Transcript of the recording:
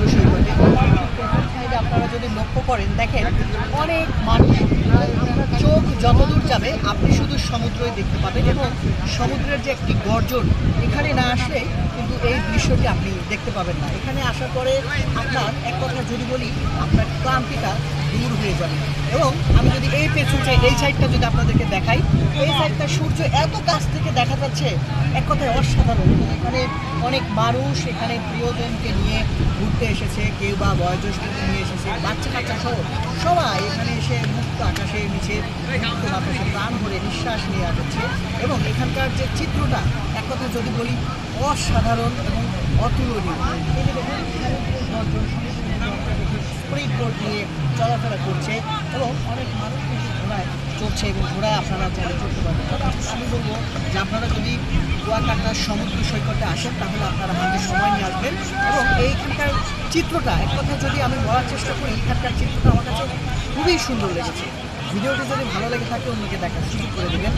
সমুদ্র সৈকতে সাইডে আপনারা যদি লক্ষ্য করেন দেখেন অনেক মানুষ, চোখ যতদূর যাবে আপনি শুধু সমুদ্রই দেখতে পাবেন এবং সমুদ্রের যে একটি গর্জন, এখানে না আসলে কিন্তু এই দৃশ্যটি আপনি দেখতে পাবেন না। এখানে আসার পরে আপনার এক কথা যদি বলি আপনার ক্লান্তিটা দূর হয়ে যাবে। এবং আমি যদি এই পেছনে এই সাইডটা যদি আপনাদেরকে দেখাই, এই সাইডটা সূর্য এত কাছ থেকে দেখা যাচ্ছে, এক কথায় অসাধারণ। এখানে অনেক মানুষ এখানে প্রিয়জনকে নিয়ে ঘুরতে এসেছে, কেউ বা বয়োজ্যেষ্ঠকে নিয়ে এসেছে, বাচ্চা কাচ্চা সহ সবাই এখানে এসে মুক্ত আকাশের নিচে মুক্ত বাতাসে প্রাণ ভরে নিঃশ্বাস নিয়ে যাচ্ছে। এবং এখানকার যে চিত্রটা এক কথা যদি বলি অসাধারণ এবং অতুলনীয়। এই যে দেখুন সমুদ্রের গর্জন, সমুদ্রের গর্জন স্পিড বোট নিয়ে চলাফেরা করছে এবং অনেক মানুষ কিন্তু ঘোড়ায় চড়ছে এবং ঘোড়ায় আপনারা চাইলে চড়তে পারবেন। তবে আমি বলবো যে আপনারা যদি কুয়াকাটার সমুদ্র সৈকতে আসেন তাহলে আপনারা হাতে সময় নিয়ে আসবেন এবং এইখানকার চিত্রটা এক কথা যদি আমি বলার চেষ্টা করি, এখানকার চিত্রটা আমার কাছে খুবই সুন্দর লেগেছে। ভিডিওটি যদি ভালো লেগে থাকে অন্যকে দেখার সুযোগ করে দেবেন।